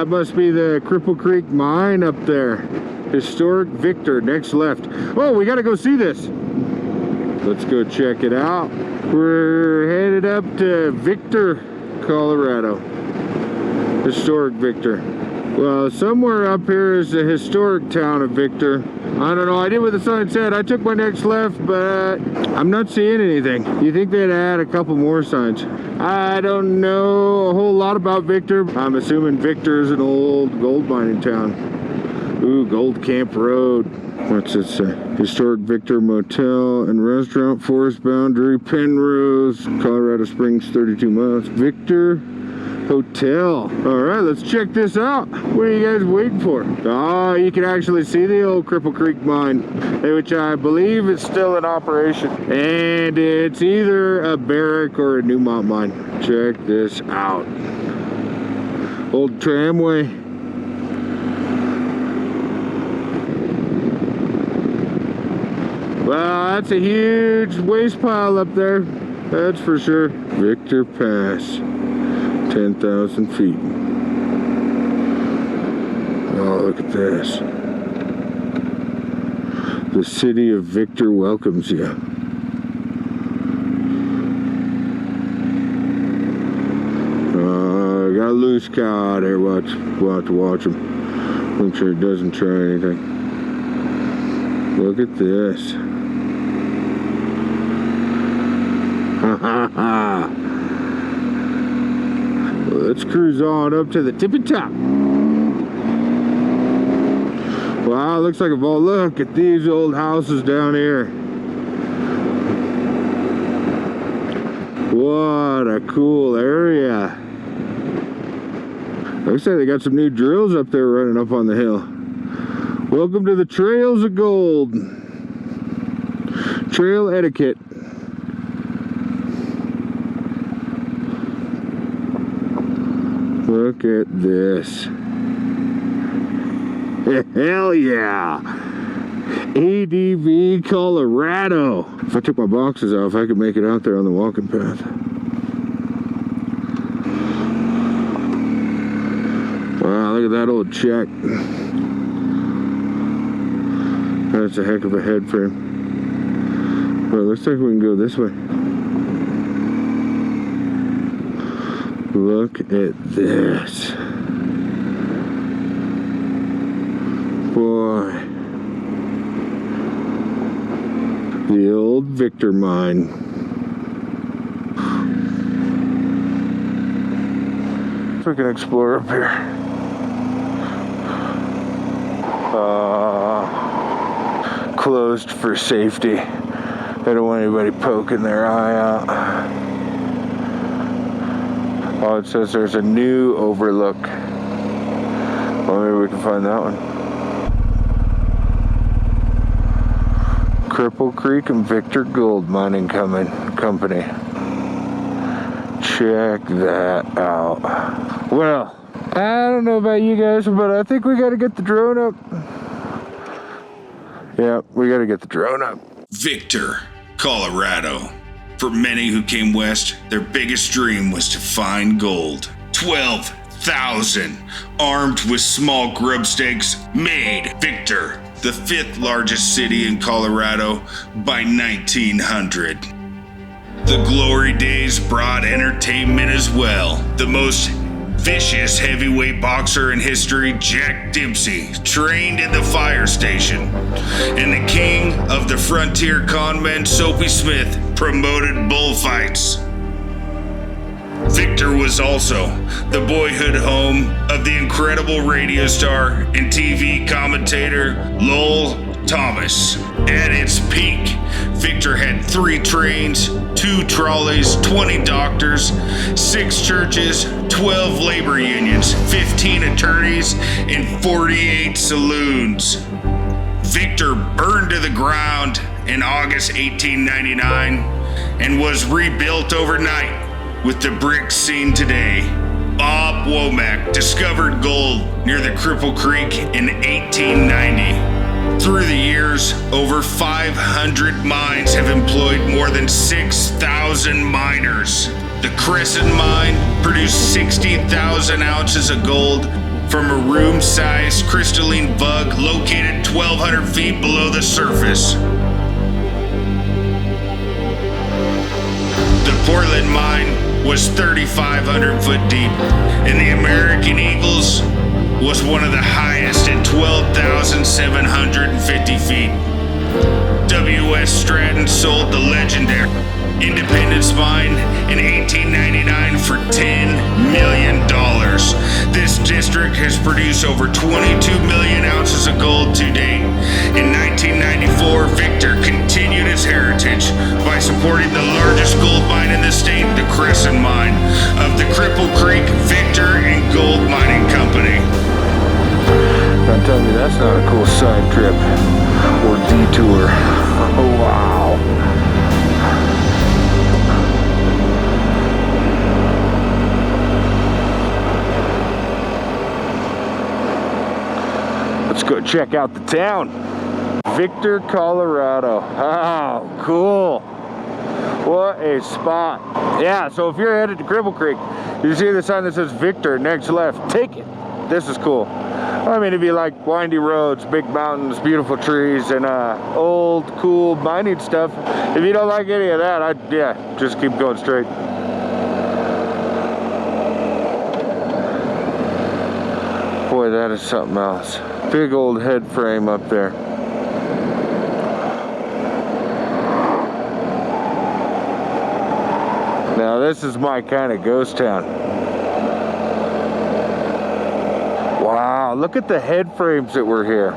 That must be the Cripple Creek mine up there. Historic Victor, next left. Oh, we gotta go see this. Let's go check it out. We're headed up to Victor, Colorado. Historic Victor. Well, somewhere up here is the historic town of Victor. I don't know, I did what the sign said. I took my next left, but I'm not seeing anything. You think they'd add a couple more signs? I don't know a whole lot about Victor. I'm assuming Victor is an old gold mining town. Ooh, Gold Camp Road. What's it say? Historic Victor Motel and Restaurant, Forest Boundary, Penrose, Colorado Springs, 32 miles. Victor Hotel. All right, let's check this out. What are you guys waiting for? Oh, you can actually see the old Cripple Creek mine, which I believe is still in operation. And it's either a Barrick or a Newmont mine. Check this out. Old tramway. Well, that's a huge waste pile up there. That's for sure. Victor Pass. 10,000 feet. Oh, look at this. The city of Victor welcomes you. Got a loose cow out here. We'll have to watch him. Make sure it doesn't try anything. Look at this. Ha ha ha. Let's cruise on up to the tippy top. Wow, looks like a ball. Look at these old houses down here. What a cool area. Looks like they got some new drills up there running up on the hill. Welcome to the Trails of Gold. Trail etiquette. Look at this. Hell yeah. ADV Colorado. If I took my boxes off, I could make it out there on the walking path. Wow, look at that old check. That's a heck of a head frame. Well, looks like we can go this way. Look at this. Boy. The old Victor mine. We can explore up here. Closed for safety. They don't want anybody poking their eye out. Oh, it says there's a new overlook. Well, maybe we can find that one. Cripple Creek and Victor Gold Mining Company. Check that out. Well, I don't know about you guys, but I think we gotta get the drone up. Yeah, we gotta get the drone up. Victor, Colorado. For many who came west, their biggest dream was to find gold. 12,000 armed with small grub stakes made Victor the 5th largest city in Colorado by 1900. The glory days brought entertainment as well. The most vicious heavyweight boxer in history, Jack Dempsey, trained in the fire station. And the king of the frontier conmen, Soapy Smith, promoted bullfights. Victor was also the boyhood home of the incredible radio star and TV commentator Lowell Thomas. At its peak, Victor had 3 trains, 2 trolleys, 20 doctors, 6 churches, 12 labor unions, 15 attorneys, and 48 saloons. Victor burned to the ground in August 1899 and was rebuilt overnight with the bricks seen today. Bob Womack discovered gold near the Cripple Creek in 1890. Through the years, over 500 mines have employed more than 6,000 miners. The Crescent mine produced 60,000 ounces of gold from a room-sized crystalline bug located 1,200 feet below the surface. The Portland mine was 3,500 foot deep, and the American Eagles was one of the highest at 12,750 feet. W.S. Stratton sold the legendary Independence Mine in 1899 for $10 million. This district has produced over 22 million ounces of gold to date. In 1994, Victor continued its heritage by supporting the largest gold mine in the state, the Crescent Mine of the Cripple Creek Victor and Gold Mining Company. Don't tell me that's not a cool side trip or detour. Oh, wow. Let's go check out the town. Victor, Colorado. Oh, cool. What a spot. Yeah, so if you're headed to Cripple Creek, you see the sign that says Victor, next left. Take it. This is cool. I mean, if you like windy roads, big mountains, beautiful trees, and old, cool mining stuff, if you don't like any of that, yeah, just keep going straight. Boy, that is something else. Big old head frame up there. Now, this is my kind of ghost town. Wow, look at the head frames that were here.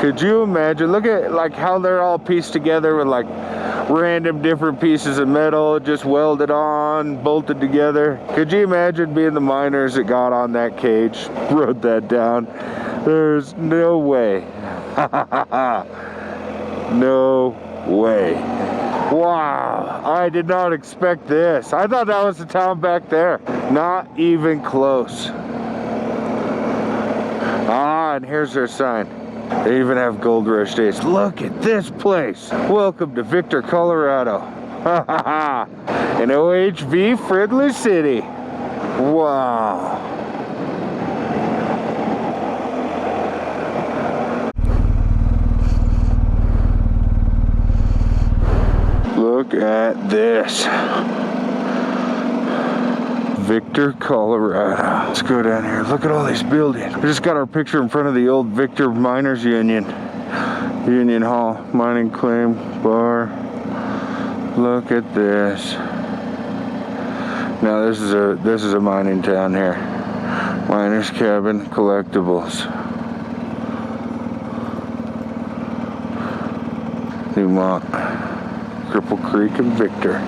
Could you imagine? Look at like how they're all pieced together with like random different pieces of metal just welded on, bolted together. Could you imagine being the miners that got on that cage, wrote that down? There's no way. No way. Wow, I did not expect this. I thought that was the town back there. Not even close. Ah, and here's their sign. They even have gold rush days. Look at this place. Welcome to Victor, Colorado. An OHV friendly city. Wow. Look at this. Victor, Colorado. Let's go down here. Look at all these buildings. We just got our picture in front of the old Victor Miners Union. Union Hall, mining claim bar. Look at this. Now this is a mining town here. Miners cabin, collectibles. Newmont, Cripple Creek, and Victor.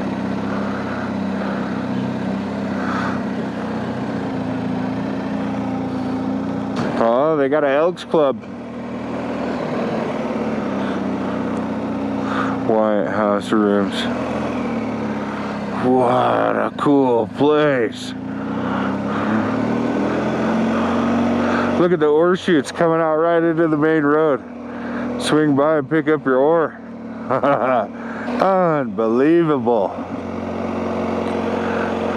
Oh, they got an Elks Club. White House rooms. What a cool place. Look at the ore chutes coming out right into the main road. Swing by and pick up your ore. Unbelievable.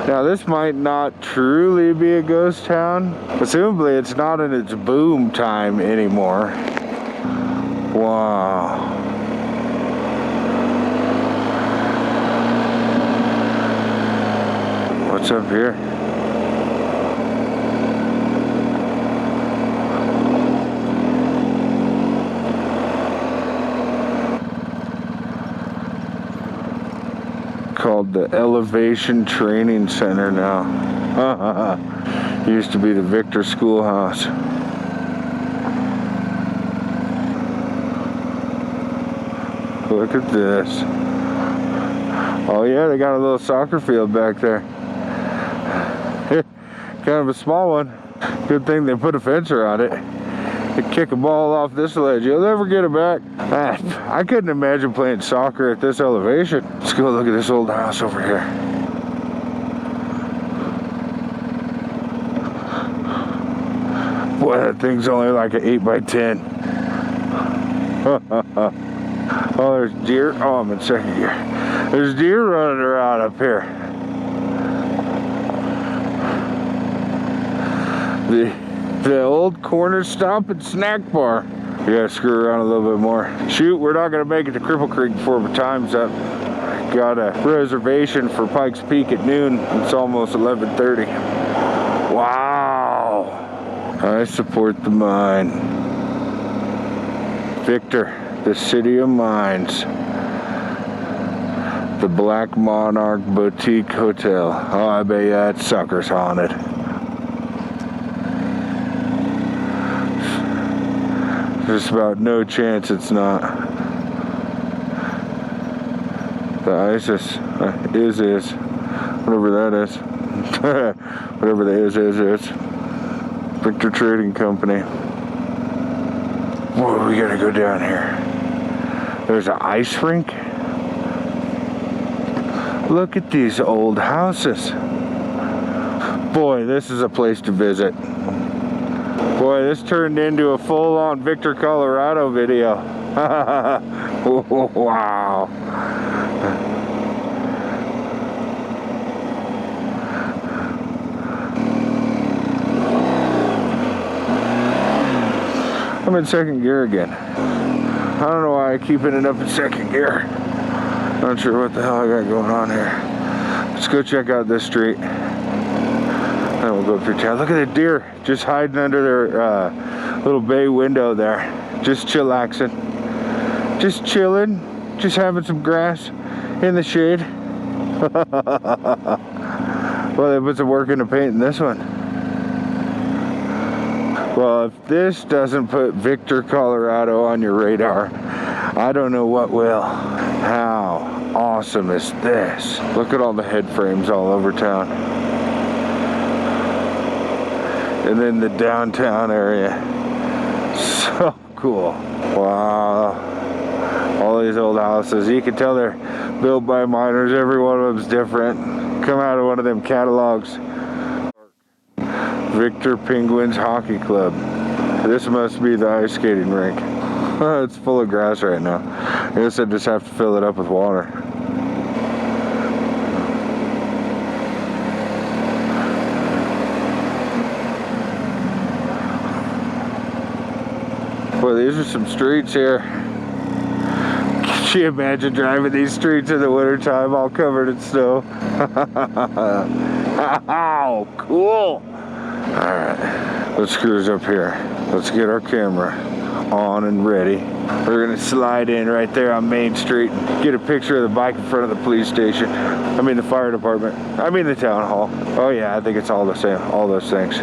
Now this might not truly be a ghost town. Presumably it's not in its boom time anymore. Wow. What's up here? Called the Elevation Training Center now. Used to be the Victor Schoolhouse. Look at this. Oh yeah, they got a little soccer field back there. Kind of a small one. Good thing they put a fence around it. You kick a ball off this ledge, you'll never get it back. I couldn't imagine playing soccer at this elevation. Let's go look at this old house over here. Boy, that thing's only like an 8x10. Oh, there's deer. Oh, I'm in second gear. There's deer running around up here. The old corner stop and snack bar. We gotta screw around a little bit more. Shoot, we're not gonna make it to Cripple Creek before the time's up. Got a reservation for Pikes Peak at noon. It's almost 11:30. Wow. I support the mine. Victor, the city of mines. The Black Monarch Boutique Hotel. Oh, I bet that sucker's haunted. There's about no chance it's not. The ISIS is. Whatever that is. Whatever the is. Victor Trading Company. Whoa, we gotta go down here. There's an ice rink. Look at these old houses. Boy, this is a place to visit. Boy, this turned into a full-on Victor, Colorado video. Wow. I'm in second gear again. I don't know why I keep ending up in second gear. Not sure what the hell I got going on here. Let's go check out this street. And we'll go through town. Look at the deer just hiding under their little bay window there. Just chillaxing. Just chilling. Just having some grass in the shade. Well, they put some work into painting this one. Well, if this doesn't put Victor, Colorado on your radar, I don't know what will. How awesome is this? Look at all the head frames all over town. And then the downtown area. So cool. Wow. All these old houses. You can tell they're built by miners. Every one of them's different. Come out of one of them catalogs. Victor Penguins Hockey Club. This must be the ice skating rink. It's full of grass right now. I guess I just have to fill it up with water. Boy, these are some streets here. Can you imagine driving these streets in the wintertime all covered in snow? Wow, cool. Alright, let's cruise up here. Let's get our camera on and ready. We're gonna slide in right there on Main Street and get a picture of the bike in front of the police station. I mean the fire department. I mean the town hall. Oh yeah, I think it's all the same, all those things.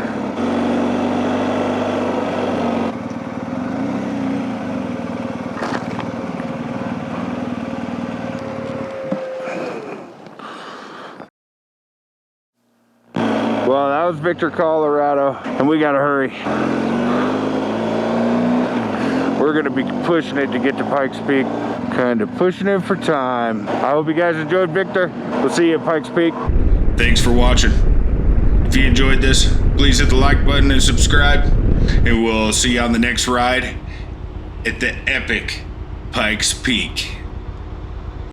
Well, that was Victor, Colorado, and we gotta hurry. We're gonna be pushing it to get to Pikes Peak. Kind of pushing it for time. I hope you guys enjoyed Victor. We'll see you at Pikes Peak. Thanks for watching. If you enjoyed this, please hit the like button and subscribe. And we'll see you on the next ride at the epic Pikes Peak.